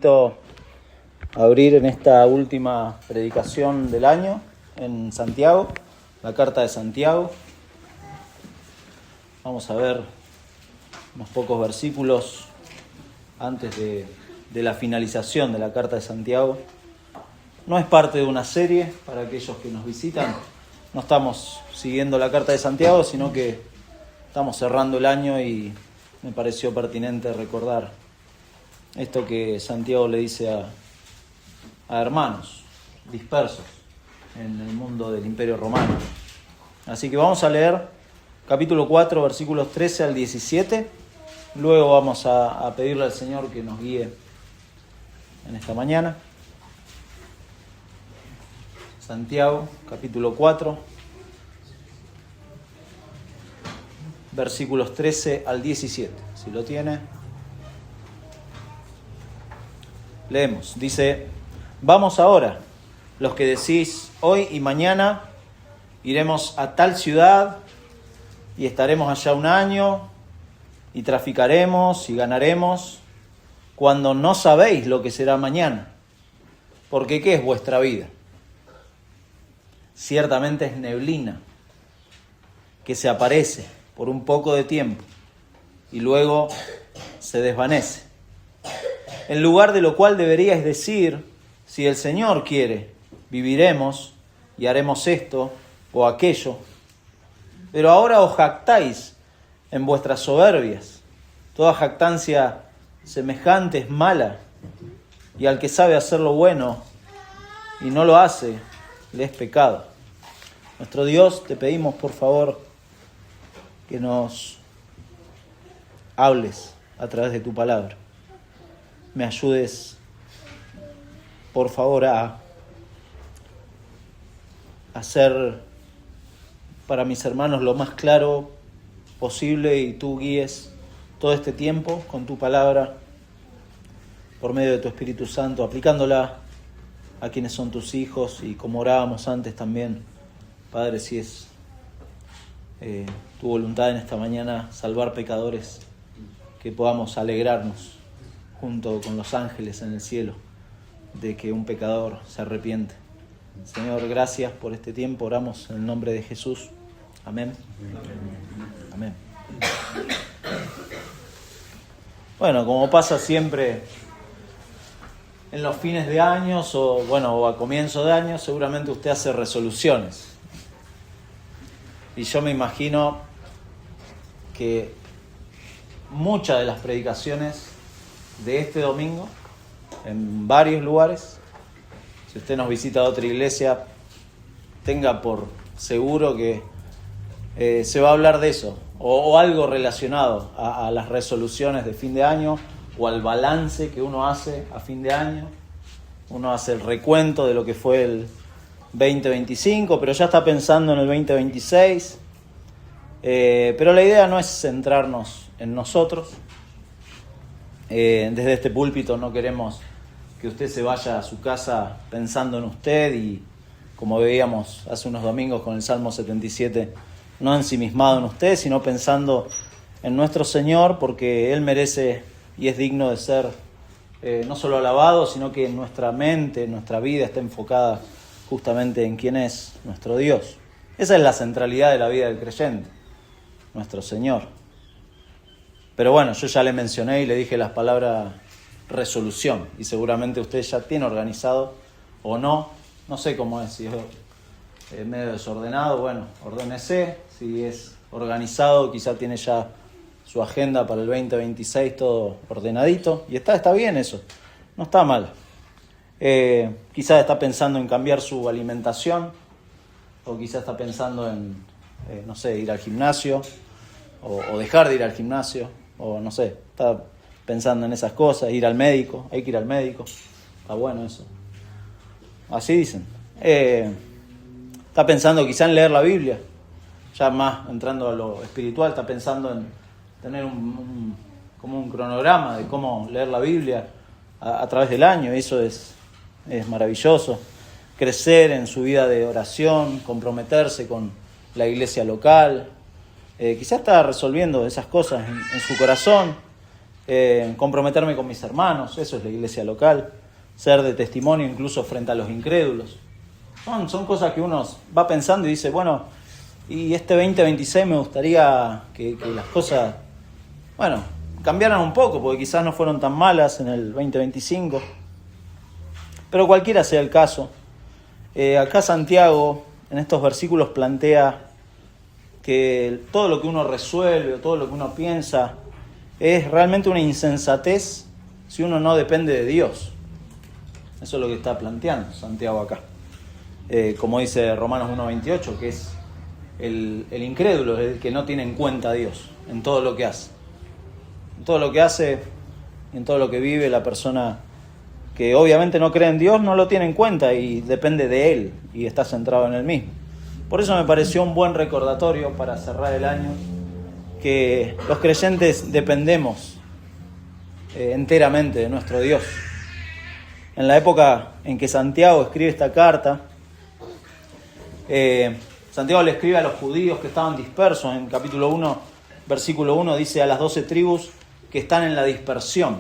A abrir en esta última predicación del año en Santiago, la carta de Santiago. Vamos a ver unos pocos versículos antes de la finalización de la carta de Santiago. No es parte de una serie para aquellos que nos visitan. No estamos siguiendo la carta de Santiago, sino que estamos cerrando el año y me pareció pertinente recordar esto que Santiago le dice a hermanos dispersos en el mundo del Imperio Romano. Así que vamos a leer capítulo 4, versículos 13 al 17. Luego vamos a pedirle al Señor que nos guíe en esta mañana. Santiago, capítulo 4, versículos 13 al 17. Si lo tiene, leemos. Dice: vamos ahora, los que decís hoy y mañana iremos a tal ciudad y estaremos allá un año y traficaremos y ganaremos, cuando no sabéis lo que será mañana. Porque ¿qué es vuestra vida? Ciertamente es neblina que se aparece por un poco de tiempo y luego se desvanece. En lugar de lo cual deberíais decir: si el Señor quiere, viviremos y haremos esto o aquello. Pero ahora os jactáis en vuestras soberbias. Toda jactancia semejante es mala, y al que sabe hacer lo bueno y no lo hace, le es pecado. Nuestro Dios, te pedimos por favor que nos hables a través de tu palabra. Me ayudes, por favor, a hacer para mis hermanos lo más claro posible, y tú guíes todo este tiempo con tu palabra por medio de tu Espíritu Santo, aplicándola a quienes son tus hijos, y como orábamos antes también, Padre, si es tu voluntad en esta mañana salvar pecadores, que podamos alegrarnos junto con los ángeles en el cielo de que un pecador se arrepiente. Señor, gracias por este tiempo. Oramos en el nombre de Jesús. Amén. Amén. Bueno, como pasa siempre en los fines de años o a comienzo de año, seguramente usted hace resoluciones. Y yo me imagino que muchas de las predicaciones de este domingo, en varios lugares, si usted nos visita a otra iglesia, tenga por seguro que se va a hablar de eso, o algo relacionado a las resoluciones de fin de año, o al balance que uno hace a fin de año. Uno hace el recuento de lo que fue el 2025, pero ya está pensando en el 2026. Pero la idea no es centrarnos en nosotros. Desde este púlpito no queremos que usted se vaya a su casa pensando en usted y, como veíamos hace unos domingos con el Salmo 77, no ensimismado en usted, sino pensando en nuestro Señor, porque Él merece y es digno de ser no solo alabado, sino que nuestra mente, nuestra vida está enfocada justamente en quién es nuestro Dios. Esa es la centralidad de la vida del creyente, nuestro Señor. Pero bueno, yo ya le mencioné y le dije las palabras resolución, y seguramente usted ya tiene organizado o no sé cómo es, si es medio desordenado, bueno, ordénese. Si es organizado, quizá tiene ya su agenda para el 2026 todo ordenadito, y está bien eso, no está mal. Quizás está pensando en cambiar su alimentación, o quizás está pensando en, ir al gimnasio, o dejar de ir al gimnasio, o está pensando en esas cosas, ir al médico, hay que ir al médico, está bueno eso. Así dicen. Está pensando quizá en leer la Biblia, ya más entrando a lo espiritual, está pensando en tener como un cronograma de cómo leer la Biblia a través del año. Eso es maravilloso. Crecer en su vida de oración, comprometerse con la iglesia local. Quizás está resolviendo esas cosas en su corazón. comprometerme con mis hermanos, eso es la iglesia local, ser de testimonio incluso frente a los incrédulos. Son cosas que uno va pensando y dice, bueno, y este 2026 me gustaría que las cosas, bueno, cambiaran un poco, porque quizás no fueron tan malas en el 2025. Pero cualquiera sea el caso, acá Santiago en estos versículos plantea que todo lo que uno resuelve o todo lo que uno piensa es realmente una insensatez si uno no depende de Dios. Eso es lo que está planteando Santiago acá. Como dice Romanos 1:28, que es el incrédulo, el que no tiene en cuenta a Dios en todo lo que hace. En todo lo que hace y en todo lo que vive, la persona que obviamente no cree en Dios no lo tiene en cuenta y depende de Él y está centrado en Él mismo. Por eso me pareció un buen recordatorio para cerrar el año, que los creyentes dependemos enteramente de nuestro Dios. En la época en que Santiago escribe esta carta, Santiago le escribe a los judíos que estaban dispersos. En capítulo 1, versículo 1, dice a las 12 tribus que están en la dispersión.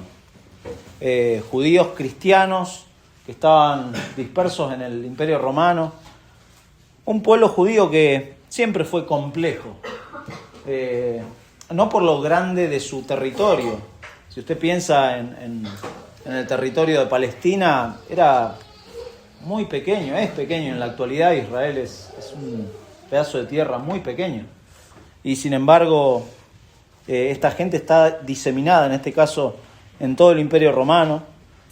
Judíos cristianos que estaban dispersos en el Imperio Romano. Un pueblo judío que siempre fue complejo. No por lo grande de su territorio. Si usted piensa en el territorio de Palestina, era muy pequeño, es pequeño en la actualidad. Israel es un pedazo de tierra muy pequeño. Y sin embargo, esta gente está diseminada, en este caso, en todo el Imperio Romano,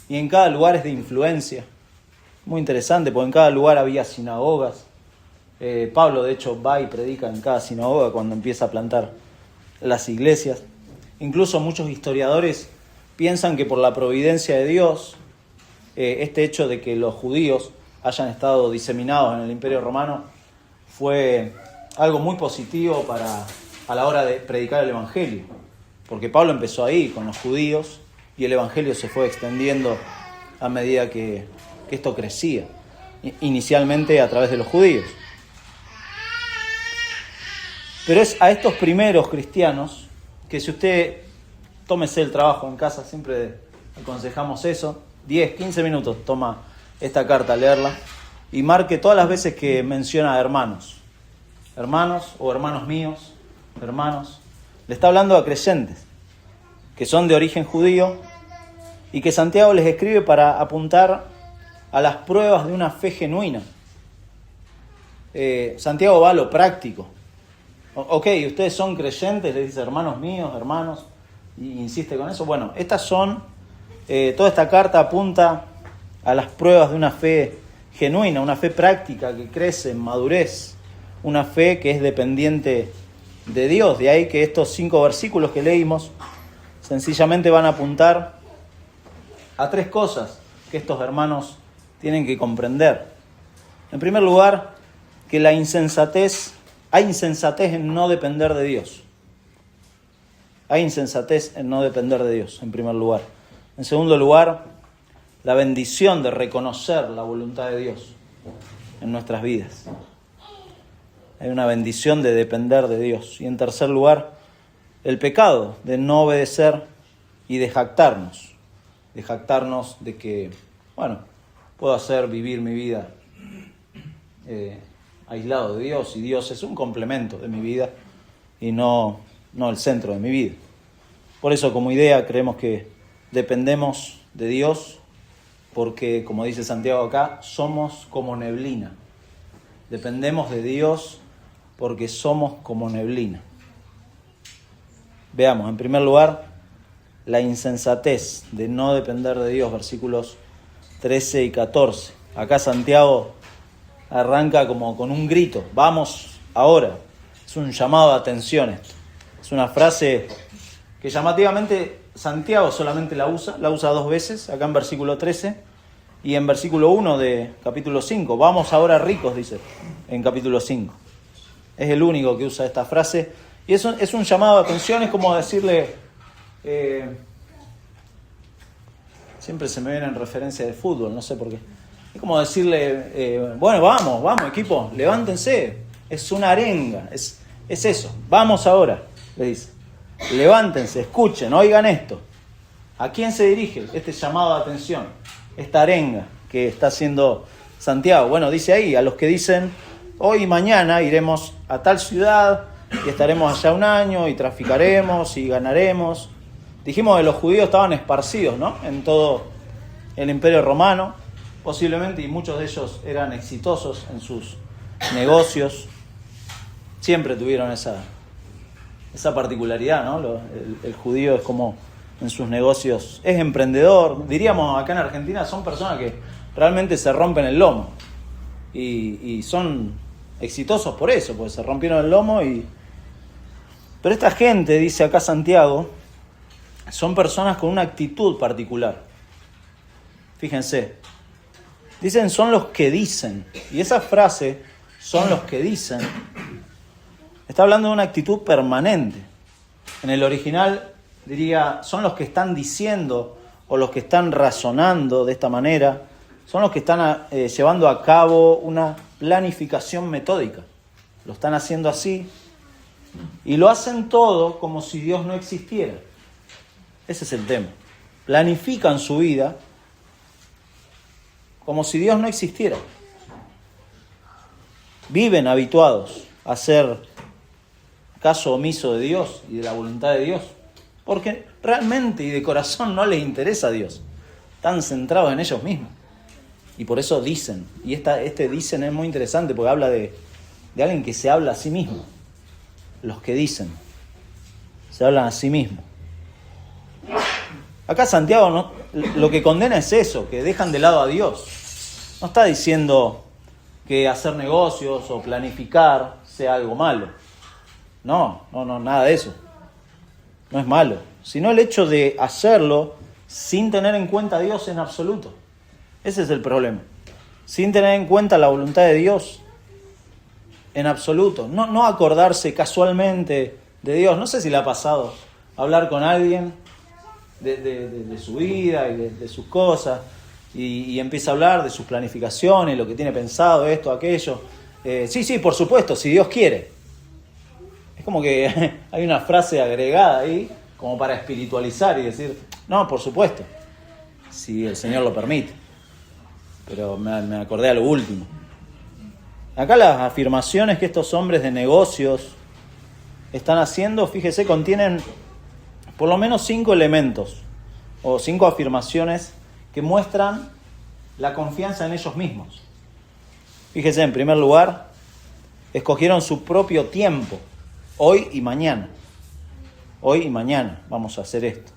y en cada lugar es de influencia. Muy interesante, porque en cada lugar había sinagogas. Pablo, de hecho, va y predica en cada sinagoga cuando empieza a plantar las iglesias. Incluso muchos historiadores piensan que por la providencia de Dios, este hecho de que los judíos hayan estado diseminados en el Imperio Romano fue algo muy positivo a la hora de predicar el Evangelio. Porque Pablo empezó ahí, con los judíos, y el Evangelio se fue extendiendo a medida que esto crecía, inicialmente a través de los judíos. Pero es a estos primeros cristianos que, si usted tómese el trabajo en casa, siempre aconsejamos eso, 10, 15 minutos toma esta carta a leerla y marque todas las veces que menciona hermanos o hermanos míos, hermanos. Le está hablando a creyentes que son de origen judío y que Santiago les escribe para apuntar a las pruebas de una fe genuina. Santiago va a lo práctico. Ok, ustedes son creyentes, les dice hermanos míos, hermanos, y insiste con eso. Bueno, toda esta carta apunta a las pruebas de una fe genuina, una fe práctica que crece en madurez, una fe que es dependiente de Dios. De ahí que estos 5 versículos que leímos sencillamente van a apuntar a 3 cosas que estos hermanos tienen que comprender. En primer lugar, que hay insensatez en no depender de Dios. Hay insensatez en no depender de Dios, en primer lugar. En segundo lugar, la bendición de reconocer la voluntad de Dios en nuestras vidas. Hay una bendición de depender de Dios. Y en tercer lugar, el pecado de no obedecer y de jactarnos. De jactarnos de que, puedo vivir mi vida aislado de Dios, y Dios es un complemento de mi vida y no el centro de mi vida. Por eso, como idea, creemos que dependemos de Dios porque, como dice Santiago acá, somos como neblina. Dependemos de Dios porque somos como neblina. Veamos, en primer lugar, la insensatez de no depender de Dios, versículos 13 y 14. Acá Santiago arranca como con un grito, vamos ahora. Es un llamado de atención esto. Es una frase que llamativamente Santiago solamente la usa 2 veces, acá en versículo 13 y en versículo 1 de capítulo 5. Vamos ahora ricos, dice en capítulo 5. Es el único que usa esta frase y es un llamado de atención. Es como decirle, siempre se me viene en referencia de fútbol, no sé por qué. Es como decirle, vamos equipo, levántense, es una arenga, es eso, vamos ahora, le dice. Levántense, escuchen, oigan esto. ¿A quién se dirige este llamado de atención? Esta arenga que está haciendo Santiago. Bueno, dice ahí, a los que dicen, hoy y mañana iremos a tal ciudad y estaremos allá un año y traficaremos y ganaremos. Dijimos que los judíos estaban esparcidos, ¿no?, en todo el Imperio Romano, posiblemente, y muchos de ellos eran exitosos en sus negocios. Siempre tuvieron esa particularidad, ¿no? El judío es como en sus negocios, es emprendedor. Diríamos acá en Argentina, son personas que realmente se rompen el lomo y son exitosos por eso, porque se rompieron el lomo. Pero esta gente, dice acá Santiago, son personas con una actitud particular. Fíjense, dicen son los que dicen, y esa frase, son los que dicen, está hablando de una actitud permanente. En el original diría, son los que están diciendo o los que están razonando de esta manera, son los que están llevando a cabo una planificación metódica. Lo están haciendo así y lo hacen todo como si Dios no existiera. Ese es el tema. Planifican su vida como si Dios no existiera. Viven habituados a hacer caso omiso de Dios y de la voluntad de Dios, porque realmente y de corazón no les interesa a Dios. Están centrados en ellos mismos. Y por eso dicen. Y este dicen es muy interesante porque habla de alguien que se habla a sí mismo. Los que dicen se hablan a sí mismos. Acá Santiago lo que condena es eso, que dejan de lado a Dios. No está diciendo que hacer negocios o planificar sea algo malo. No, nada de eso. No es malo. Sino el hecho de hacerlo sin tener en cuenta a Dios en absoluto. Ese es el problema. Sin tener en cuenta la voluntad de Dios en absoluto. No acordarse casualmente de Dios. No sé si le ha pasado hablar con alguien de su vida y de sus cosas y empieza a hablar de sus planificaciones, lo que tiene pensado, esto, aquello. Sí, por supuesto, si Dios quiere. Es como que hay una frase agregada ahí como para espiritualizar y decir, no, por supuesto, si el Señor lo permite. Pero me acordé a lo último. Acá las afirmaciones que estos hombres de negocios están haciendo, fíjese, contienen por lo menos 5 elementos o 5 afirmaciones que muestran la confianza en ellos mismos. Fíjese, en primer lugar, escogieron su propio tiempo, hoy y mañana. Hoy y mañana vamos a hacer esto.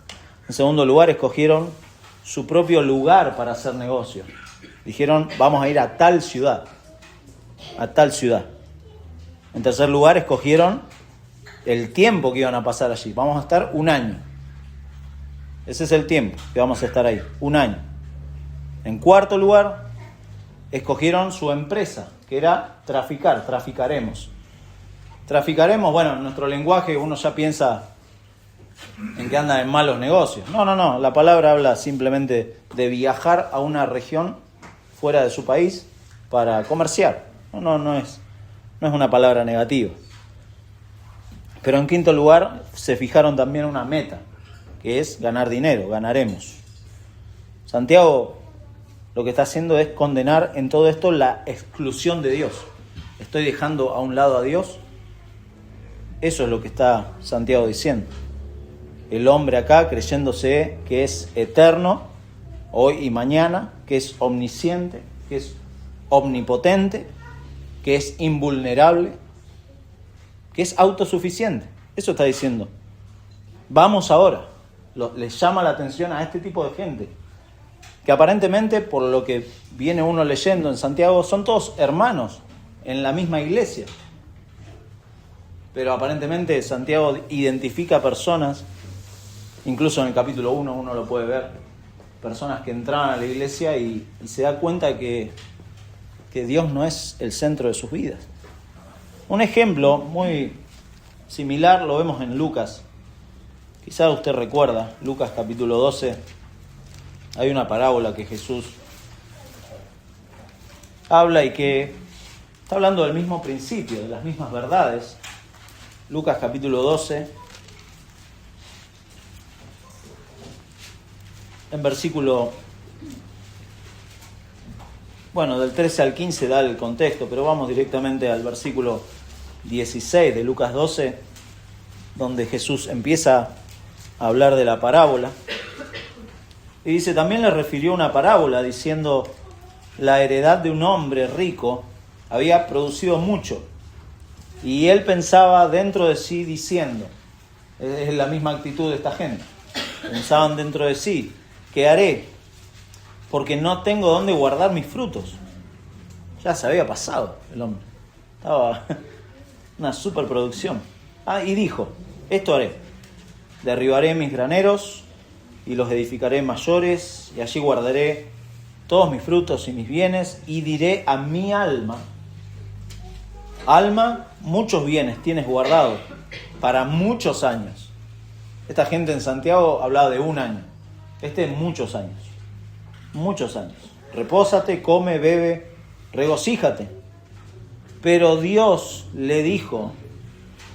En segundo lugar, escogieron su propio lugar para hacer negocio. Dijeron, vamos a ir a tal ciudad. A tal ciudad. En tercer lugar, escogieron el tiempo que iban a pasar allí. Vamos a estar un año. Ese es el tiempo que vamos a estar ahí, un año. En cuarto lugar, escogieron su empresa, que era traficar, traficaremos. Traficaremos, bueno, en nuestro lenguaje uno ya piensa en que andan en malos negocios. No, la palabra habla simplemente de viajar a una región fuera de su país para comerciar. No es una palabra negativa. Pero en quinto lugar, se fijaron también una meta, que es ganar dinero, ganaremos. Santiago lo que está haciendo es condenar en todo esto la exclusión de Dios. Estoy dejando a un lado a Dios. Eso es lo que está Santiago diciendo. El hombre acá creyéndose que es eterno, hoy y mañana, que es omnisciente, que es omnipotente, que es invulnerable, que es autosuficiente. Eso está diciendo. Vamos ahora. Les llama la atención a este tipo de gente, que aparentemente, por lo que viene uno leyendo en Santiago, son todos hermanos en la misma iglesia. Pero aparentemente Santiago identifica personas, incluso en el capítulo 1 uno lo puede ver, personas que entraban a la iglesia y se da cuenta que Dios no es el centro de sus vidas. Un ejemplo muy similar lo vemos en Lucas. Quizás usted recuerda, Lucas capítulo 12, hay una parábola que Jesús habla y que está hablando del mismo principio, de las mismas verdades. Lucas capítulo 12, en versículo, del 13 al 15 da el contexto, pero vamos directamente al versículo 16 de Lucas 12, donde Jesús empieza a hablar de la parábola. Y dice, también le refirió una parábola diciendo, la heredad de un hombre rico había producido mucho. Y él pensaba dentro de sí diciendo, es la misma actitud de esta gente, pensaban dentro de sí, ¿qué haré? Porque no tengo dónde guardar mis frutos. Ya se había pasado el hombre, estaba una superproducción. Y dijo, esto haré, derribaré mis graneros y los edificaré mayores, y allí guardaré todos mis frutos y mis bienes, y diré a mi alma, alma, muchos bienes tienes guardado para muchos años. Esta gente en Santiago hablaba de un año, muchos años, muchos años. Repósate, come, bebe, regocíjate. Pero Dios le dijo,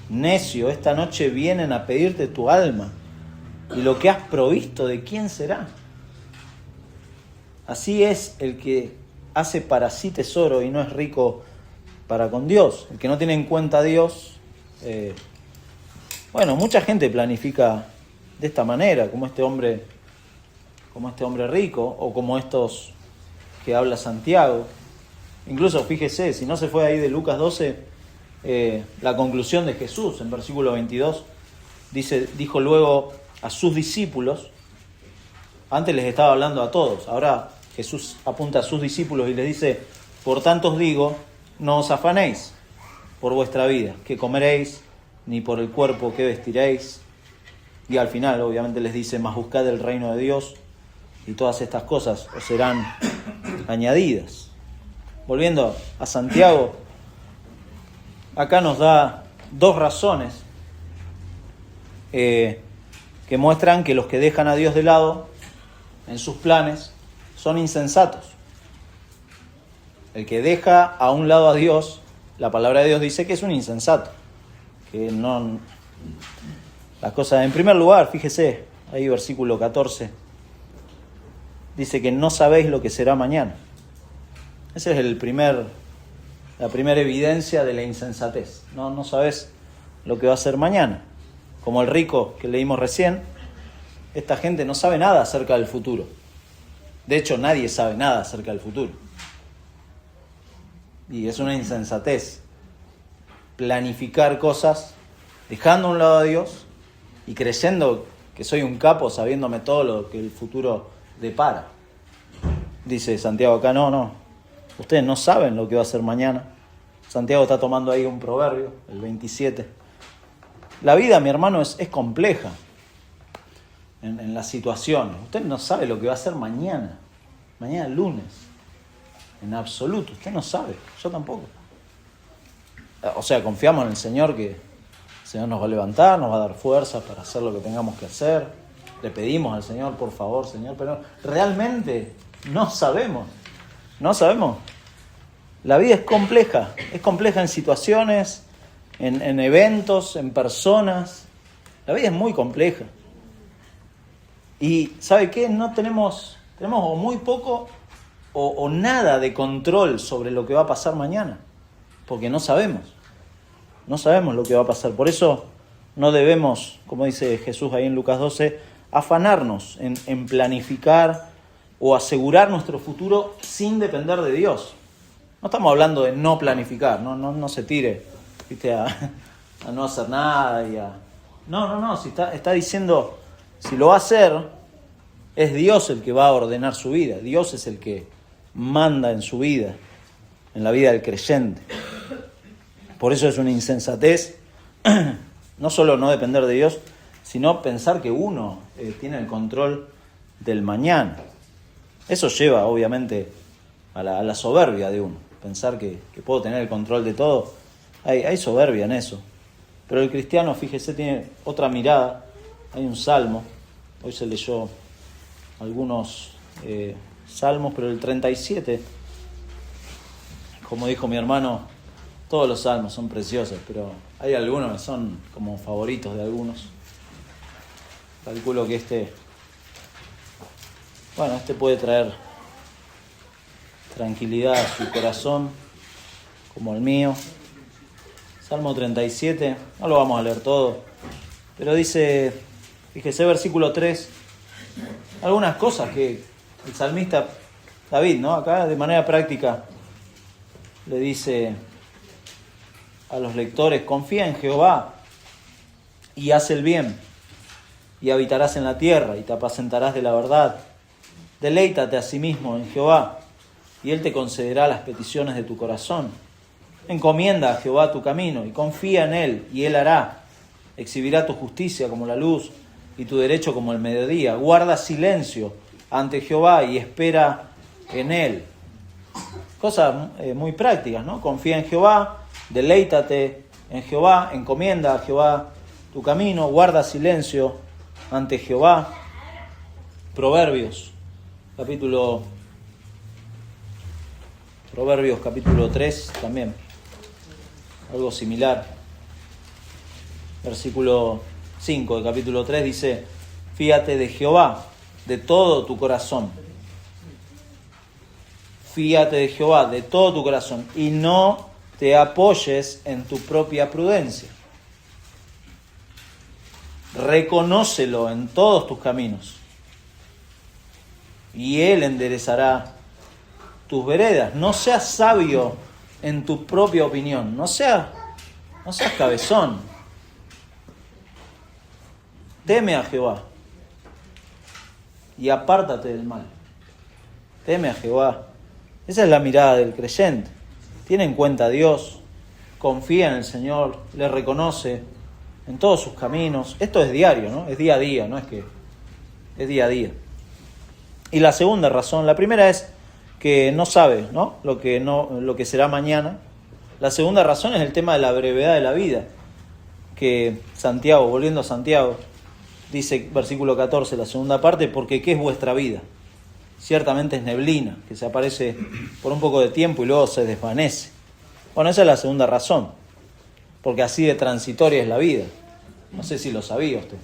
necio, esta noche vienen a pedirte tu alma, y lo que has provisto, ¿de quién será? Así es el que hace para sí tesoro y no es rico para con Dios. El que no tiene en cuenta a Dios. Mucha gente planifica de esta manera, como este hombre rico, o como estos que habla Santiago. Incluso, fíjese, si no se fue ahí de Lucas 12, la conclusión de Jesús en versículo 22, dijo luego a sus discípulos, antes les estaba hablando a todos, ahora Jesús apunta a sus discípulos y les dice, por tanto os digo, no os afanéis por vuestra vida, qué comeréis, ni por el cuerpo qué vestiréis. Y al final, obviamente, les dice, mas buscad el reino de Dios, y todas estas cosas os serán añadidas. Volviendo a Santiago, acá nos da dos razones que muestran que los que dejan a Dios de lado en sus planes son insensatos. El que deja a un lado a Dios, la palabra de Dios dice que es un insensato, que no las cosas. En primer lugar, fíjese, ahí versículo 14, dice que no sabéis lo que será mañana. Esa es la primera evidencia de la insensatez. No sabes lo que va a ser mañana. Como el rico que leímos recién, esta gente no sabe nada acerca del futuro. De hecho, nadie sabe nada acerca del futuro. Y es una insensatez planificar cosas dejando a un lado a Dios y creyendo que soy un capo sabiéndome todo lo que el futuro depara. Dice Santiago acá, no. Ustedes no saben lo que va a ser mañana. Santiago está tomando ahí un proverbio, el 27. La vida, mi hermano, es compleja en las situaciones. Usted no sabe lo que va a ser mañana lunes, en absoluto. Usted no sabe, yo tampoco. O sea, confiamos en el Señor, que el Señor nos va a levantar, nos va a dar fuerzas para hacer lo que tengamos que hacer. Le pedimos al Señor, por favor, Señor, pero realmente no sabemos. La vida es compleja en situaciones, en eventos, en personas. La vida es muy compleja. Y ¿sabe qué? Tenemos o muy poco o nada de control sobre lo que va a pasar mañana, porque no sabemos lo que va a pasar. Por eso no debemos, como dice Jesús ahí en Lucas 12, afanarnos en planificar o asegurar nuestro futuro sin depender de Dios. No estamos hablando de no planificar, no se tire, ¿viste? a no hacer nada y a... No, si está diciendo, si lo va a hacer, es Dios el que va a ordenar su vida. Dios es el que manda en su vida, en la vida del creyente. Por eso es una insensatez, no solo no depender de Dios, sino pensar que uno tiene el control del mañana. Eso lleva, obviamente, a la soberbia de uno. Pensar que puedo tener el control de todo. Hay soberbia en eso. Pero el cristiano, fíjese, tiene otra mirada. Hay un salmo. Hoy se leyó algunos salmos, pero el 37, como dijo mi hermano, todos los salmos son preciosos, pero hay algunos que son como favoritos de algunos. Calculo que Bueno, este puede traer tranquilidad a su corazón, como el mío. Salmo 37, no lo vamos a leer todo, pero dice, fíjese versículo 3, algunas cosas que el salmista David, ¿no? Acá de manera práctica le dice a los lectores: confía en Jehová y haz el bien, y habitarás en la tierra y te apacentarás de la verdad. Deleítate a sí mismo en Jehová, y Él te concederá las peticiones de tu corazón. Encomienda a Jehová tu camino y confía en Él, y Él hará. Exhibirá tu justicia como la luz y tu derecho como el mediodía. Guarda silencio ante Jehová y espera en Él. Cosas muy prácticas, ¿no? Confía en Jehová, deleítate en Jehová, encomienda a Jehová tu camino, guarda silencio ante Jehová. Proverbios capítulo 3 también, algo similar. Versículo 5 del capítulo 3 dice: fíate de Jehová de todo tu corazón. Fíate de Jehová de todo tu corazón y no te apoyes en tu propia prudencia. Reconócelo en todos tus caminos y Él enderezará tus veredas. No seas sabio en tu propia opinión, no seas cabezón. Teme a Jehová y apártate del mal. Teme a Jehová. Esa es la mirada del creyente. Tiene en cuenta a Dios, confía en el Señor, le reconoce en todos sus caminos. Esto es diario, ¿no? Es día a día, no es que es día a día. Y la segunda razón, la primera es que no sabe, ¿no? Lo que será mañana. La segunda razón es el tema de la brevedad de la vida, que Santiago, volviendo a Santiago, dice, versículo 14, la segunda parte: porque ¿qué es vuestra vida? Ciertamente es neblina, que se aparece por un poco de tiempo y luego se desvanece. Bueno, esa es la segunda razón, porque así de transitoria es la vida. No sé si lo sabía usted.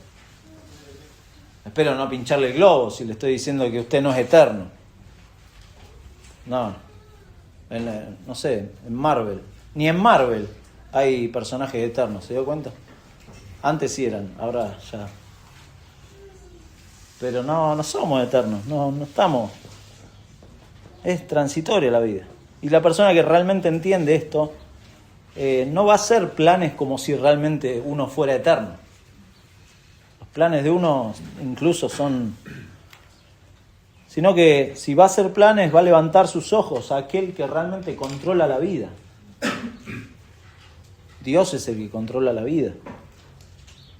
Espero no pincharle el globo si le estoy diciendo que usted no es eterno. No, no sé, en Marvel, ni en Marvel hay personajes eternos, ¿se dio cuenta? Antes sí eran, ahora ya. Pero no somos eternos, no estamos. Es transitoria la vida. Y la persona que realmente entiende esto no va a hacer planes como si realmente uno fuera eterno. Los planes de uno incluso son... Sino que si va a hacer planes, va a levantar sus ojos a aquel que realmente controla la vida. Dios es el que controla la vida.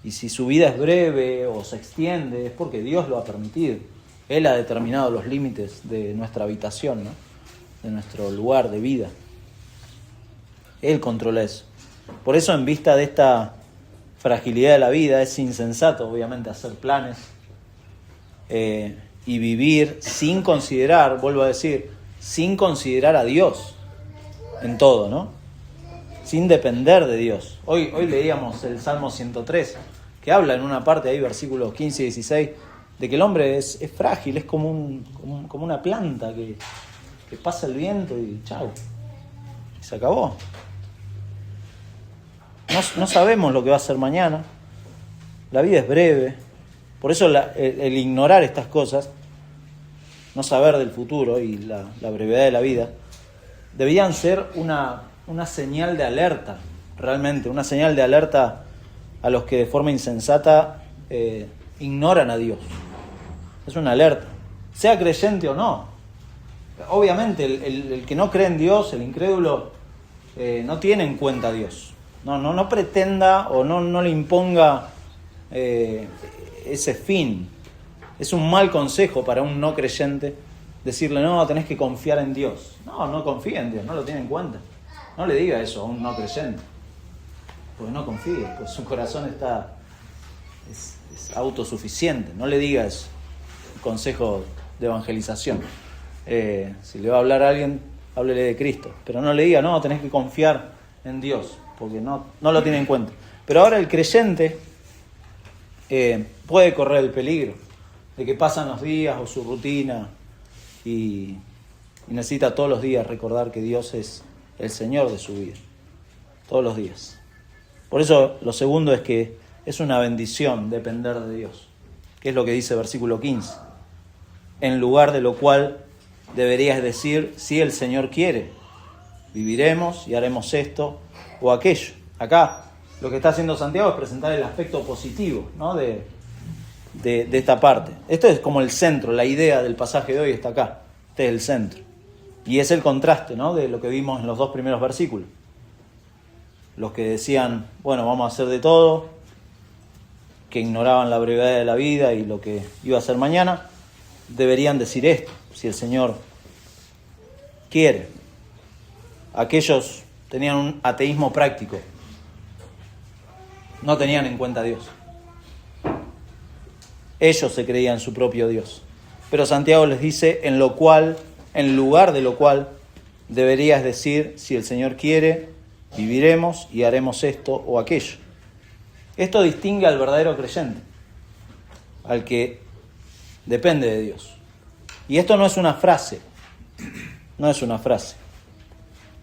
Y si su vida es breve o se extiende, es porque Dios lo ha permitido. Él ha determinado los límites de nuestra habitación, ¿no? De nuestro lugar de vida. Él controla eso. Por eso, en vista de esta fragilidad de la vida, es insensato, obviamente, hacer planes y vivir sin considerar, vuelvo a decir, sin considerar a Dios en todo, ¿no? Sin depender de Dios. Hoy leíamos el Salmo 103, que habla en una parte ahí, versículos 15 y 16, de que el hombre es frágil, es como una planta que pasa el viento y chau, y se acabó. No sabemos lo que va a ser mañana, la vida es breve, por eso el ignorar estas cosas, no saber del futuro y la brevedad de la vida, deberían ser una señal de alerta, realmente, una señal de alerta a los que de forma insensata ignoran a Dios. Es una alerta, sea creyente o no. Obviamente el que no cree en Dios, el incrédulo, no tiene en cuenta a Dios. No pretenda o no le imponga ese fin. Es un mal consejo para un no creyente decirle: no, tenés que confiar en Dios. No confía en Dios, no lo tiene en cuenta. No le diga eso a un no creyente, porque no confía, pues su corazón es autosuficiente. No le diga eso, consejo de evangelización. Si le va a hablar a alguien, háblele de Cristo, pero no le diga: no, tenés que confiar en Dios, porque no lo tiene en cuenta. Pero ahora el creyente puede correr el peligro de que pasan los días o su rutina y necesita todos los días recordar que Dios es el Señor de su vida, todos los días. Por eso lo segundo es que es una bendición depender de Dios, que es lo que dice versículo 15. En lugar de lo cual deberías decir, si el Señor quiere, viviremos y haremos esto o aquello. Acá lo que está haciendo Santiago es presentar el aspecto positivo, ¿no? de esta parte. Esto es como el centro, la idea del pasaje de hoy está acá. Este es el centro. Y es el contraste, ¿no? De lo que vimos en los 2 primeros versículos. Los que decían, bueno, vamos a hacer de todo, que ignoraban la brevedad de la vida y lo que iba a ser mañana, deberían decir esto, si el Señor quiere. Aquellos tenían un ateísmo práctico, no tenían en cuenta a Dios. Ellos se creían su propio Dios. Pero Santiago les dice, en lugar de lo cual, deberías decir, si el Señor quiere, viviremos y haremos esto o aquello. Esto distingue al verdadero creyente, al que depende de Dios. Y esto no es una frase, no es una frase.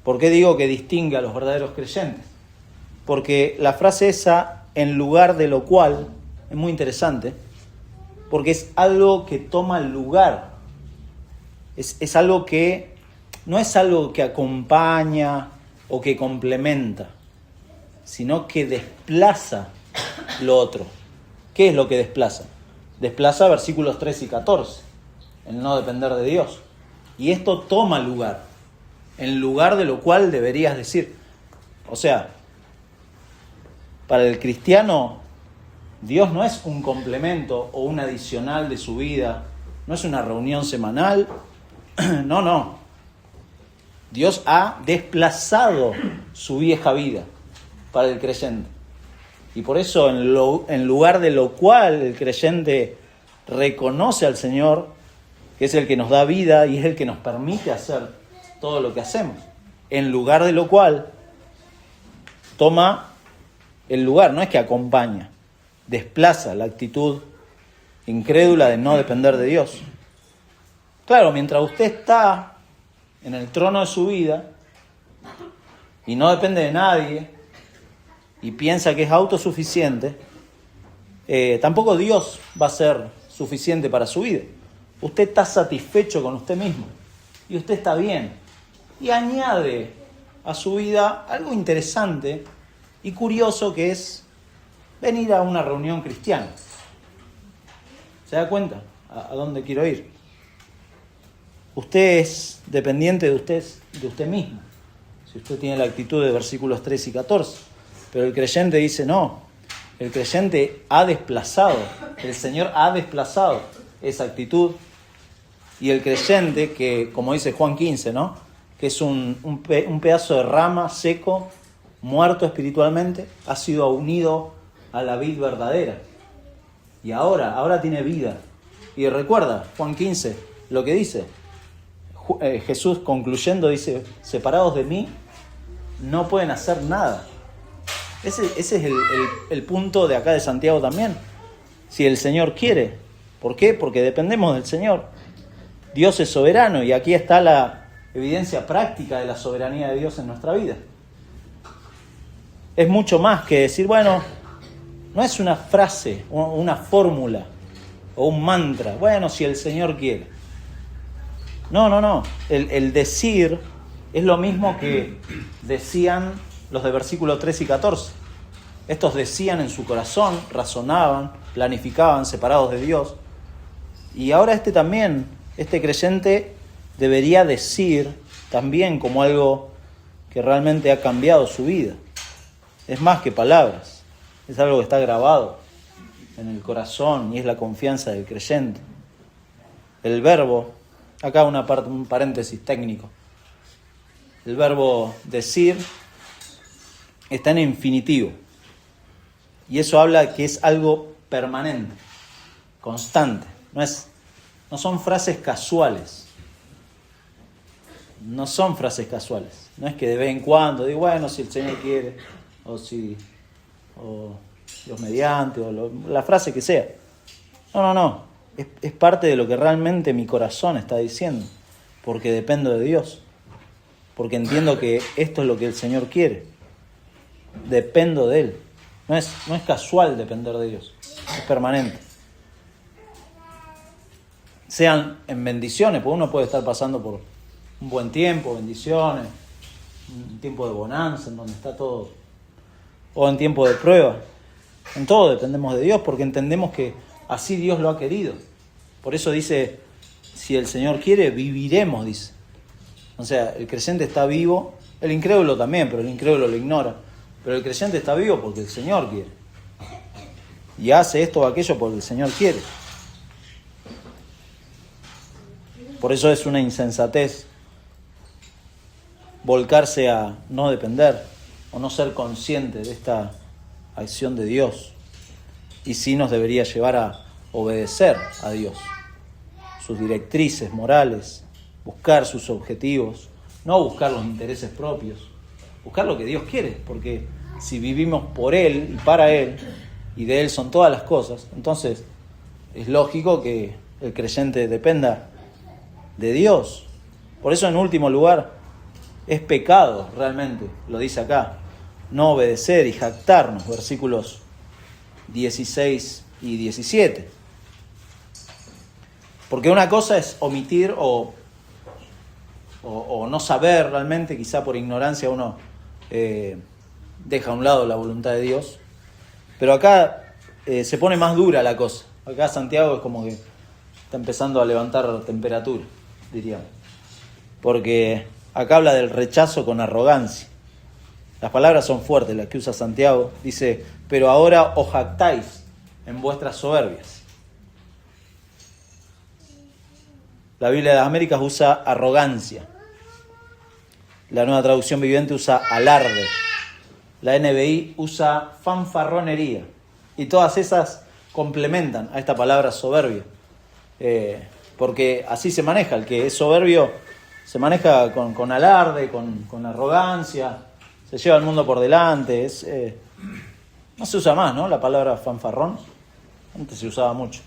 ¿Por qué digo que distingue a los verdaderos creyentes? Porque la frase esa, en lugar de lo cual, es muy interesante, porque es algo que toma lugar. Es algo que no es algo que acompaña o que complementa, sino que desplaza lo otro. ¿Qué es lo que desplaza? Desplaza versículos 13 y 14, el no depender de Dios. Y esto toma lugar, en lugar de lo cual deberías decir. O sea, para el cristiano, Dios no es un complemento o un adicional de su vida, no es una reunión semanal, no. Dios ha desplazado su vieja vida para el creyente. Y por eso, en lugar de lo cual el creyente reconoce al Señor, que es el que nos da vida y es el que nos permite hacer todo lo que hacemos, en lugar de lo cual toma el lugar, no es que acompaña, desplaza la actitud incrédula de no depender de Dios. Claro, mientras usted está en el trono de su vida y no depende de nadie y piensa que es autosuficiente, tampoco Dios va a ser suficiente para su vida. Usted está satisfecho con usted mismo y usted está bien. Y añade a su vida algo interesante y curioso, que es venir a una reunión cristiana. ¿Se da cuenta a dónde quiero ir? Usted es dependiente de usted mismo, si usted tiene la actitud de versículos 13 y 14. Pero el creyente dice no, el creyente ha desplazado, el Señor ha desplazado esa actitud. Y el creyente, que como dice Juan 15, ¿no? Que es un pedazo de rama seco, muerto espiritualmente, ha sido unido a la vid verdadera. Y ahora tiene vida. Y recuerda, Juan 15, lo que dice. Jesús concluyendo dice, separados de mí, no pueden hacer nada. Ese es el punto de acá de Santiago también. Si el Señor quiere. ¿Por qué? Porque dependemos del Señor. Dios es soberano y aquí está la evidencia práctica de la soberanía de Dios en nuestra vida. Es mucho más que decir, bueno, no es una frase, una fórmula o un mantra. Bueno, si el Señor quiere. No. El decir es lo mismo que decían los de versículos 13 y 14. Estos decían en su corazón, razonaban, planificaban, separados de Dios. Y ahora este creyente debería decir también como algo que realmente ha cambiado su vida. Es más que palabras, es algo que está grabado en el corazón y es la confianza del creyente. El verbo, acá un paréntesis técnico, el verbo decir está en infinitivo y eso habla de que es algo permanente, constante, no son frases casuales. No son frases casuales. No es que de vez en cuando digo, bueno, si el Señor quiere, o Dios mediante, o la frase que sea. No. es parte de lo que realmente mi corazón está diciendo, porque dependo de Dios, porque entiendo que esto es lo que el Señor quiere. Dependo de Él. No es casual depender de Dios, es permanente. Sean en bendiciones, porque uno puede estar pasando por un buen tiempo, bendiciones, un tiempo de bonanza, en donde está todo, o en tiempo de prueba. En todo dependemos de Dios, porque entendemos que así Dios lo ha querido. Por eso dice, si el Señor quiere, viviremos, dice. O sea, el creyente está vivo, el incrédulo también, pero el incrédulo lo ignora. Pero el creyente está vivo porque el Señor quiere. Y hace esto o aquello porque el Señor quiere. Por eso es una insensatez volcarse a no depender o no ser consciente de esta acción de Dios. Y sí nos debería llevar a obedecer a Dios, sus directrices morales, buscar sus objetivos, no buscar los intereses propios, buscar lo que Dios quiere, porque si vivimos por Él y para Él, y de Él son todas las cosas, entonces es lógico que el creyente dependa de Dios. Por eso, en último lugar, es pecado realmente, lo dice acá, no obedecer y jactarnos, versículos 16 y 17. Porque una cosa es omitir o no saber realmente, quizá por ignorancia uno deja a un lado la voluntad de Dios. Pero acá se pone más dura la cosa. Acá Santiago es como que está empezando a levantar temperatura, diríamos. Porque acá habla del rechazo con arrogancia. Las palabras son fuertes, las que usa Santiago. Dice, pero ahora os jactáis en vuestras soberbias. La Biblia de las Américas usa arrogancia. La Nueva Traducción Viviente usa alarde. La NBI usa fanfarronería. Y todas esas complementan a esta palabra soberbia. Porque así se maneja. El que es soberbio se maneja con alarde, con arrogancia. Se lleva el mundo por delante. No se usa más, ¿no? La palabra fanfarrón. Antes se usaba mucho.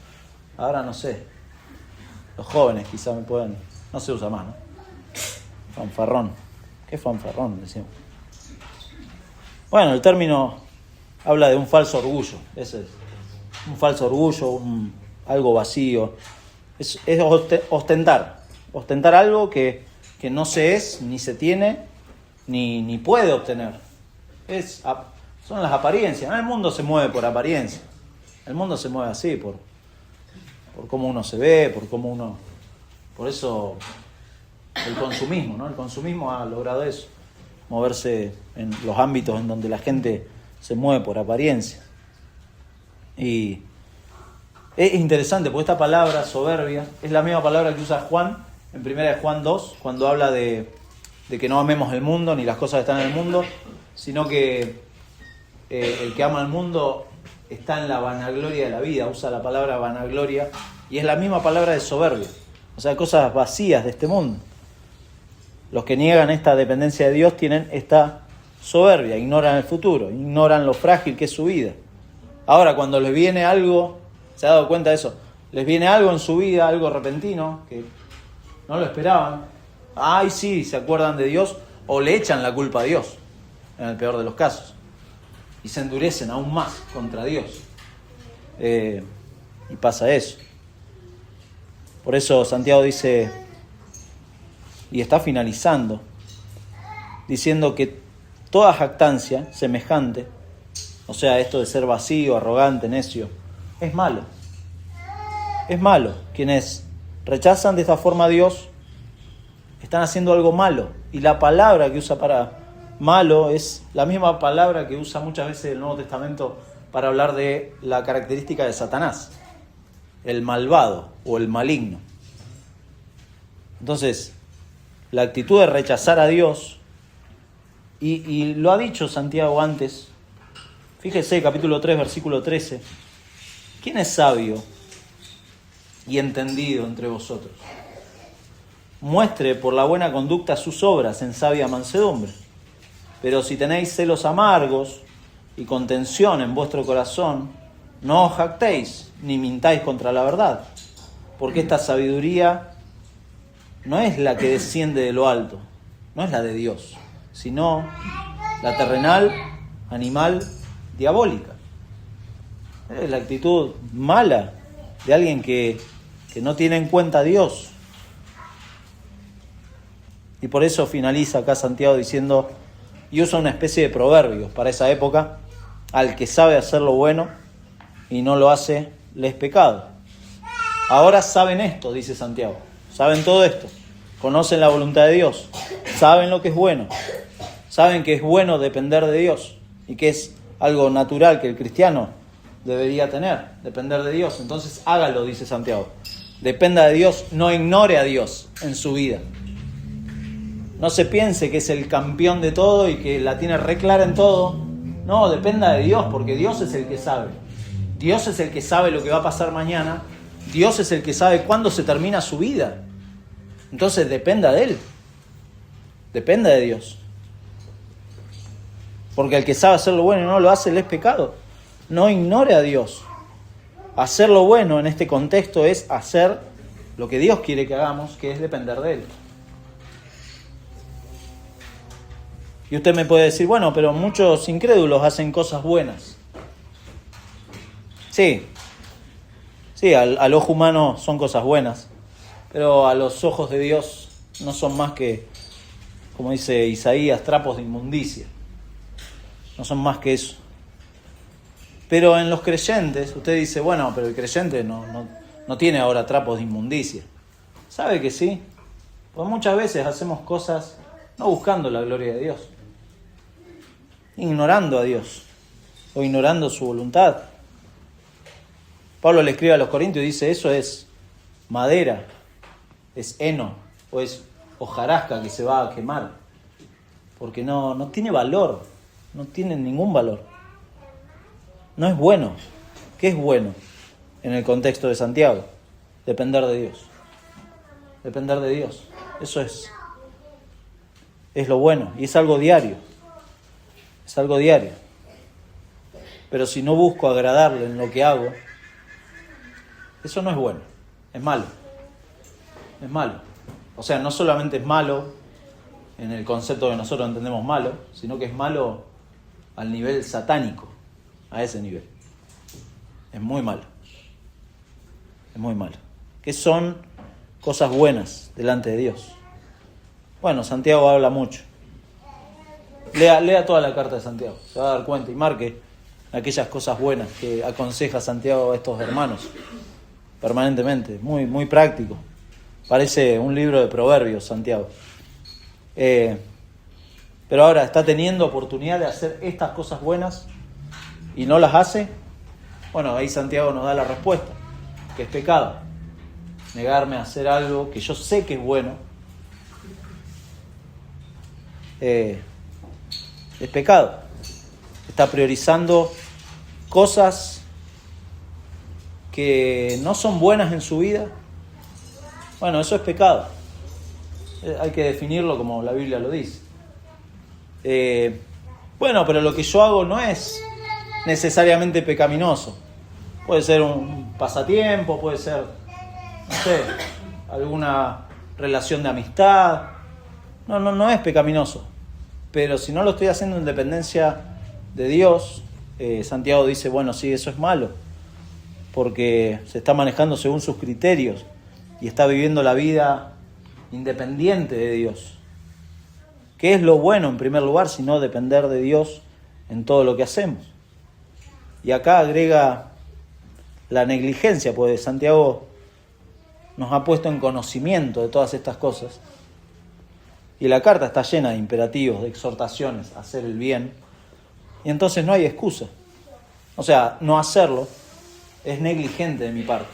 Ahora no sé. Los jóvenes quizás me pueden... No se usa más, ¿no? Fanfarrón. ¿Qué fanfarrón? Decimos. Bueno, el término habla de un falso orgullo. Ese es. Un falso orgullo, algo vacío. Es ostentar. Ostentar algo que no se es, ni se tiene, ni puede obtener. Son las apariencias. El mundo se mueve por apariencia. El mundo se mueve así, por cómo uno se ve, por cómo uno... Por eso el consumismo, ¿no? El consumismo ha logrado eso, moverse en los ámbitos en donde la gente se mueve por apariencia. Y es interesante porque esta palabra soberbia es la misma palabra que usa Juan en 1 Juan 2, cuando habla de que no amemos el mundo ni las cosas que están en el mundo, sino que el que ama el mundo está en la vanagloria de la vida, usa la palabra vanagloria, y es la misma palabra de soberbia, o sea, cosas vacías de este mundo. Los que niegan esta dependencia de Dios tienen esta soberbia, ignoran el futuro, ignoran lo frágil que es su vida. Ahora, cuando les viene algo, ¿se ha dado cuenta de eso? Les viene algo en su vida, algo repentino, que no lo esperaban. Ay, sí, se acuerdan de Dios, o le echan la culpa a Dios, en el peor de los casos. Y se endurecen aún más contra Dios. Y pasa eso. Por eso Santiago dice, y está finalizando, diciendo que toda jactancia semejante, o sea, esto de ser vacío, arrogante, necio, es malo. Es malo. Quienes rechazan de esta forma a Dios están haciendo algo malo. Y la palabra que usa para malo es la misma palabra que usa muchas veces el Nuevo Testamento para hablar de la característica de Satanás, el malvado o el maligno. Entonces, la actitud de rechazar a Dios, y lo ha dicho Santiago antes, fíjese, capítulo 3, versículo 13, ¿quién es sabio y entendido entre vosotros? Muestre por la buena conducta sus obras en sabia mansedumbre. Pero si tenéis celos amargos y contención en vuestro corazón, no os jactéis ni mintáis contra la verdad. porque esta sabiduría no es la que desciende de lo alto, no es la de Dios, sino la terrenal, animal, diabólica. Es la actitud mala de alguien que no tiene en cuenta a Dios. Y por eso finaliza acá Santiago diciendo, y usa una especie de proverbios para esa época: al que sabe hacer lo bueno y no lo hace, le es pecado. Ahora saben esto, dice Santiago, saben todo esto, conocen la voluntad de Dios, saben lo que es bueno, saben que es bueno depender de Dios y que es algo natural que el cristiano debería tener, depender de Dios. Entonces hágalo, dice Santiago, dependa de Dios, no ignore a Dios en su vida. No se piense que es el campeón de todo y que la tiene re clara en todo. No, dependa de Dios, porque Dios es el que sabe. Dios es el que sabe lo que va a pasar mañana. Dios es el que sabe cuándo se termina su vida. Entonces dependa de Él. Dependa de Dios. Porque el que sabe hacer lo bueno y no lo hace, le es pecado. No ignore a Dios. Hacer lo bueno en este contexto es hacer lo que Dios quiere que hagamos, que es depender de Él. Y usted me puede decir, bueno, pero muchos incrédulos hacen cosas buenas. Sí, al ojo humano son cosas buenas, pero a los ojos de Dios no son más que, como dice Isaías, trapos de inmundicia. No son más que eso. Pero en los creyentes, usted dice, bueno, pero el creyente no tiene ahora trapos de inmundicia. ¿Sabe que sí? Pues muchas veces hacemos cosas no buscando la gloria de Dios, ignorando a Dios o ignorando su voluntad. Pablo le escribe a los Corintios y dice, eso es madera, es heno o es hojarasca que se va a quemar, porque no tiene valor, no tiene ningún valor, no es bueno. ¿Qué es bueno en el contexto de Santiago? Depender de Dios, depender de Dios, eso es lo bueno y es algo diario. Es algo diario. Pero si no busco agradarle en lo que hago, eso no es bueno, es malo. Es malo. O sea, no solamente es malo en el concepto que nosotros entendemos malo, sino que es malo al nivel satánico, a ese nivel. Es muy malo. Es muy malo. ¿Qué son cosas buenas delante de Dios? Bueno, Santiago habla mucho. Lea toda la carta de Santiago, se va a dar cuenta y marque aquellas cosas buenas que aconseja Santiago a estos hermanos permanentemente, muy, muy práctico. Parece un libro de proverbios, Santiago. Pero ahora está teniendo oportunidad de hacer estas cosas buenas y no las hace. Bueno, ahí Santiago nos da la respuesta, que es pecado. Negarme a hacer algo que yo sé que es bueno. Es pecado. Está priorizando cosas que no son buenas en su vida. Bueno, eso es pecado. Hay que definirlo como la Biblia lo dice. Bueno, pero lo que yo hago no es necesariamente pecaminoso. Puede ser un pasatiempo, puede ser, no sé, alguna relación de amistad. No es pecaminoso. Pero si no lo estoy haciendo en dependencia de Dios, Santiago dice, bueno, sí, eso es malo, porque se está manejando según sus criterios y está viviendo la vida independiente de Dios. ¿Qué es lo bueno en primer lugar, sino depender de Dios en todo lo que hacemos? Y acá agrega la negligencia, pues Santiago nos ha puesto en conocimiento de todas estas cosas. Y la carta está llena de imperativos, de exhortaciones a hacer el bien. Y entonces no hay excusa. O sea, no hacerlo es negligente de mi parte.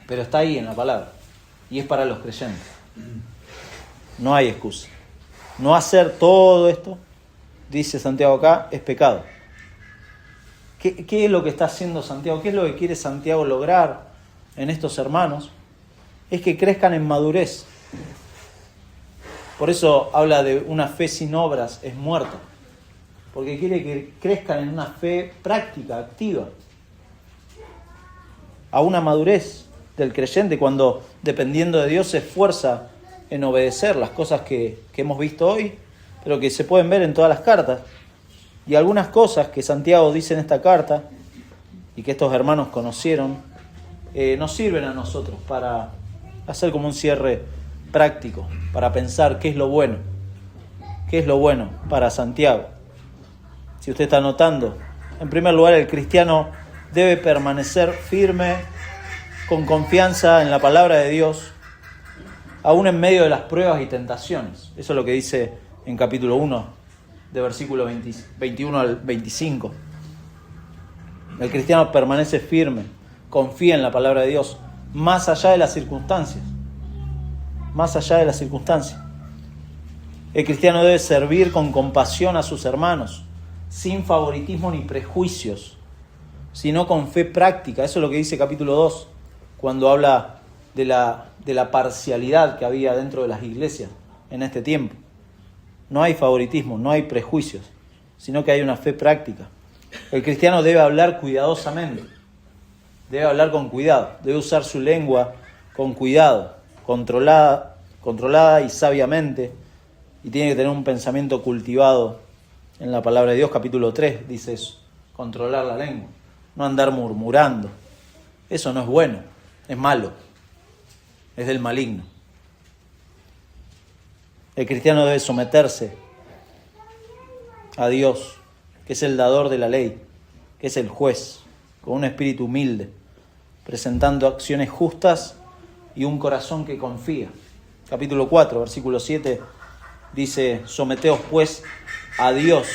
Pero está ahí en la palabra. Y es para los creyentes. No hay excusa. No hacer todo esto, dice Santiago acá, es pecado. ¿Qué es lo que está haciendo Santiago? ¿Qué es lo que quiere Santiago lograr en estos hermanos? Es que crezcan en madurez. Por eso habla de una fe sin obras, es muerta. Porque quiere que crezcan en una fe práctica, activa. A una madurez. del creyente cuando, dependiendo de Dios, se esfuerza en obedecer las cosas que hemos visto hoy, pero que se pueden ver en todas las cartas. Y algunas cosas que Santiago dice en esta carta y que estos hermanos conocieron, nos sirven a nosotros para hacer como un cierre práctico, para pensar qué es lo bueno para Santiago. Si usted está notando, en primer lugar, el cristiano debe permanecer firme, con confianza en la palabra de Dios, aún en medio de las pruebas y tentaciones. Eso es lo que dice en capítulo 1, de versículo 21 al 25. El cristiano permanece firme, confía en la palabra de Dios, más allá de las circunstancias. Más allá de las circunstancias. El cristiano debe servir con compasión a sus hermanos, sin favoritismo ni prejuicios, sino con fe práctica. Eso es lo que dice capítulo 2, cuando habla de la parcialidad que había dentro de las iglesias en este tiempo. No hay favoritismo, no hay prejuicios, sino que hay una fe práctica. El cristiano debe hablar cuidadosamente, debe hablar con cuidado, debe usar su lengua con cuidado, controlada y sabiamente, y tiene que tener un pensamiento cultivado en la palabra de Dios. Capítulo 3 dice eso, controlar la lengua, no andar murmurando. Eso no es bueno, es malo, es del maligno. El cristiano debe someterse a Dios, que es el dador de la ley, que es el juez, con un espíritu humilde, presentando acciones justas y un corazón que confía. Capítulo 4, versículo 7, dice: someteos pues a Dios,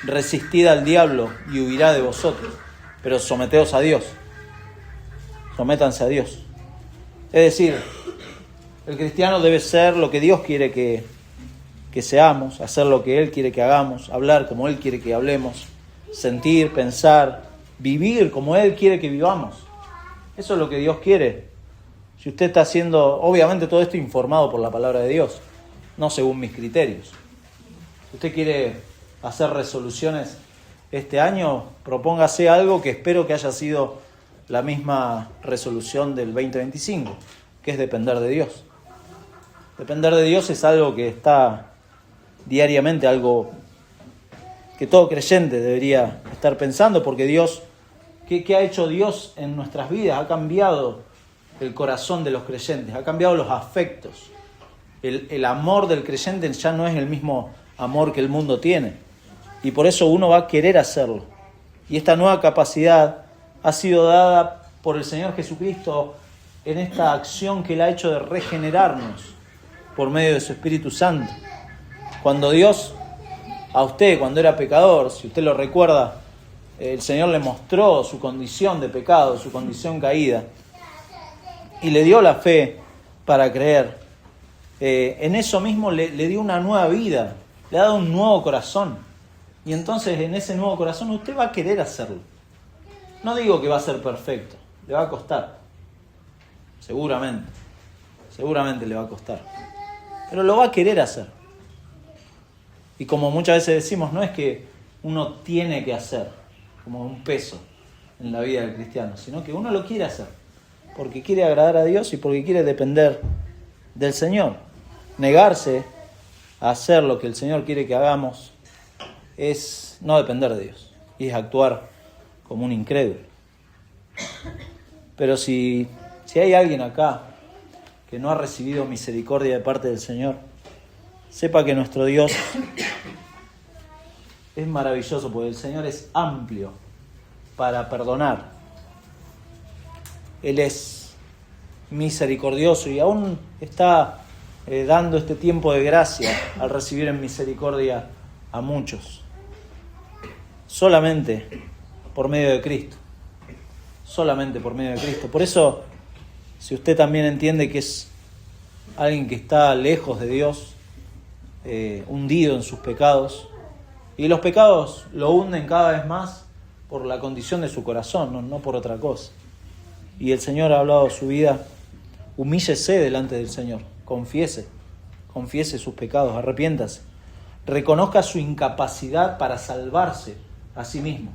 resistid al diablo y huirá de vosotros. Pero someteos a Dios, sométanse a Dios. Es decir, el cristiano debe ser lo que Dios quiere que seamos, hacer lo que Él quiere que hagamos, hablar como Él quiere que hablemos, sentir, pensar, vivir como Él quiere que vivamos. Eso es lo que Dios quiere. Si usted está haciendo, obviamente todo esto informado por la palabra de Dios, no según mis criterios. Si usted quiere hacer resoluciones este año, propóngase algo que espero que haya sido la misma resolución del 2025, que es depender de Dios. Depender de Dios es algo que está diariamente, algo que todo creyente debería estar pensando, porque Dios, ¿qué ha hecho Dios en nuestras vidas? Ha cambiado el corazón de los creyentes, ha cambiado los afectos. El amor del creyente ya no es el mismo amor que el mundo tiene, y por eso uno va a querer hacerlo. Y esta nueva capacidad ha sido dada por el Señor Jesucristo en esta acción que Él ha hecho de regenerarnos por medio de su Espíritu Santo. Cuando Dios a usted, cuando era pecador, si usted lo recuerda, el Señor le mostró su condición de pecado, su condición caída, y le dio la fe para creer. En eso mismo le dio una nueva vida, le ha dado un nuevo corazón. Y entonces en ese nuevo corazón usted va a querer hacerlo. No digo que va a ser perfecto, le va a costar. Seguramente le va a costar. Pero lo va a querer hacer. Y como muchas veces decimos, no es que uno tiene que hacer, como un peso en la vida del cristiano, sino que uno lo quiere hacer, porque quiere agradar a Dios y porque quiere depender del Señor. Negarse a hacer lo que el Señor quiere que hagamos es no depender de Dios, y es actuar como un incrédulo. Pero si hay alguien acá que no ha recibido misericordia de parte del Señor, sepa que nuestro Dios es maravilloso, porque el Señor es amplio para perdonar. Él es misericordioso y aún está dando este tiempo de gracia al recibir en misericordia a muchos. Solamente por medio de Cristo. Solamente por medio de Cristo. Por eso, si usted también entiende que es alguien que está lejos de Dios, hundido en sus pecados, y los pecados lo hunden cada vez más por la condición de su corazón, no por otra cosa. Y el Señor ha hablado de su vida. Humíllese delante del Señor, confiese sus pecados, arrepiéntase, reconozca su incapacidad para salvarse a sí mismo.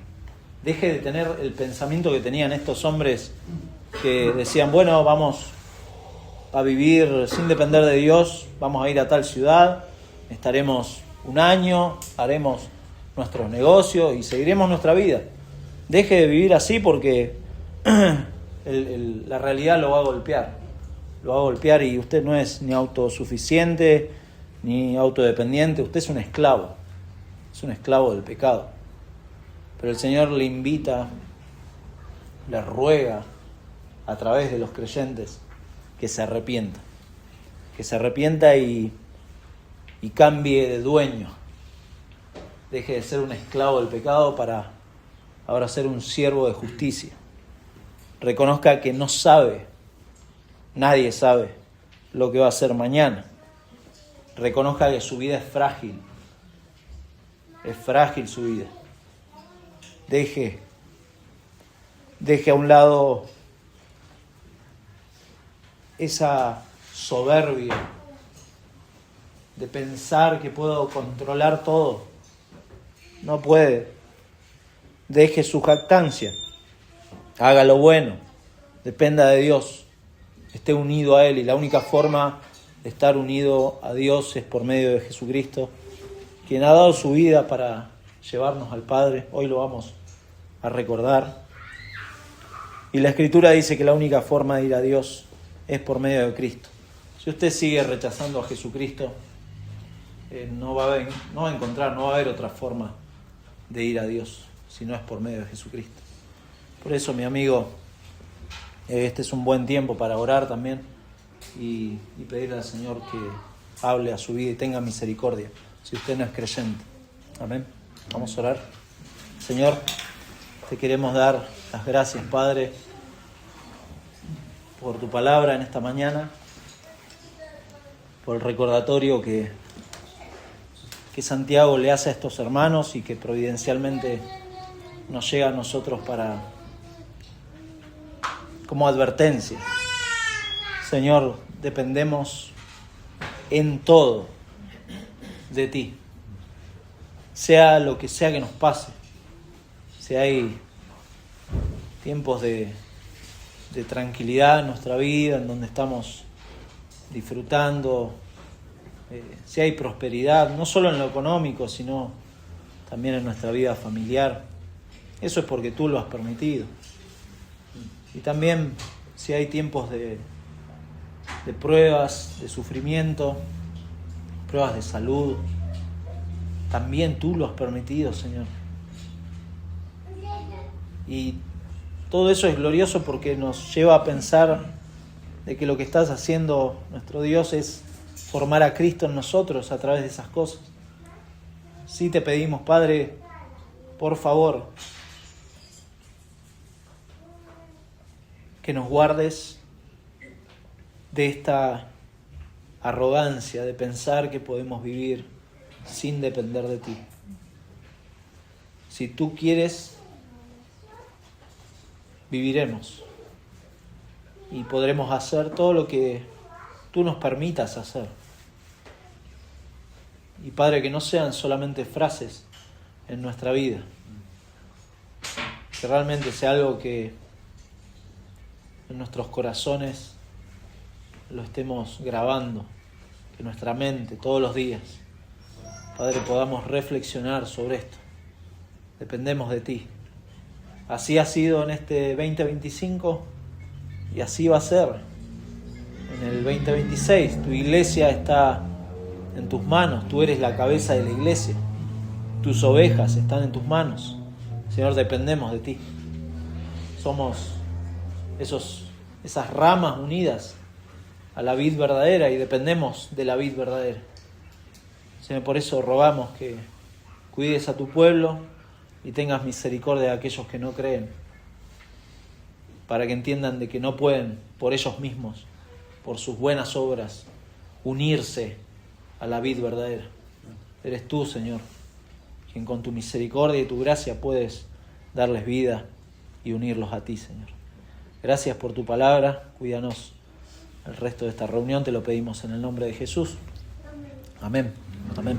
Deje de tener el pensamiento que tenían estos hombres que decían, bueno, vamos a vivir sin depender de Dios, vamos a ir a tal ciudad, estaremos un año, haremos nuestros negocios y seguiremos nuestra vida. Deje de vivir así porque la realidad lo va a golpear. Lo va a golpear y usted no es ni autosuficiente ni autodependiente, usted es un esclavo del pecado. Pero el Señor le invita, le ruega a través de los creyentes que se arrepienta y cambie de dueño. Deje de ser un esclavo del pecado para ahora ser un siervo de justicia. Reconozca que no sabe, nadie sabe lo que va a hacer mañana. Reconozca que su vida es frágil su vida. Deje a un lado esa soberbia de pensar que puedo controlar todo. No puede. Deje su jactancia. Haga lo bueno. Dependa de Dios. Esté unido a Él. Y la única forma de estar unido a Dios es por medio de Jesucristo, quien ha dado su vida para llevarnos al Padre. Hoy lo vamos a recordar. Y la Escritura dice que la única forma de ir a Dios es por medio de Cristo. Si usted sigue rechazando a Jesucristo, no va a haber otra forma de ir a Dios, si no es por medio de Jesucristo. Por eso, mi amigo, este es un buen tiempo para orar también y pedirle al Señor que hable a su vida y tenga misericordia, si usted no es creyente. Amén. Vamos a orar. Señor, te queremos dar las gracias, Padre, por tu palabra en esta mañana, por el recordatorio que Santiago le hace a estos hermanos y que providencialmente nos llega a nosotros como advertencia. Señor, dependemos en todo de ti, sea lo que sea que nos pase. Si hay tiempos de tranquilidad en nuestra vida, en donde estamos disfrutando, si hay prosperidad, no solo en lo económico, sino también en nuestra vida familiar, eso es porque tú lo has permitido. Y también si hay tiempos de pruebas, de sufrimiento, pruebas de salud, también tú lo has permitido, Señor. Y todo eso es glorioso porque nos lleva a pensar de que lo que estás haciendo, nuestro Dios, es formar a Cristo en nosotros a través de esas cosas. Sí te pedimos, Padre, por favor, que nos guardes de esta arrogancia de pensar que podemos vivir sin depender de ti. Si tú quieres, viviremos y podremos hacer todo lo que tú nos permitas hacer. Y Padre, que no sean solamente frases en nuestra vida, que realmente sea algo que en nuestros corazones lo estemos grabando, que nuestra mente todos los días, Padre, podamos reflexionar sobre esto. Dependemos de ti. Así ha sido en este 2025 y así va a ser en el 2026. Tu iglesia está en tus manos, tú eres la cabeza de la iglesia, tus ovejas están en tus manos. Señor, dependemos de ti. Somos esas ramas unidas a la vid verdadera y dependemos de la vid verdadera. Señor, por eso rogamos que cuides a tu pueblo y tengas misericordia de aquellos que no creen, para que entiendan de que no pueden por ellos mismos, por sus buenas obras, unirse a la vid verdadera. Eres tú, Señor, quien con tu misericordia y tu gracia puedes darles vida y unirlos a ti, Señor. Gracias por tu palabra, cuídanos el resto de esta reunión, te lo pedimos en el nombre de Jesús. Amén. Amén.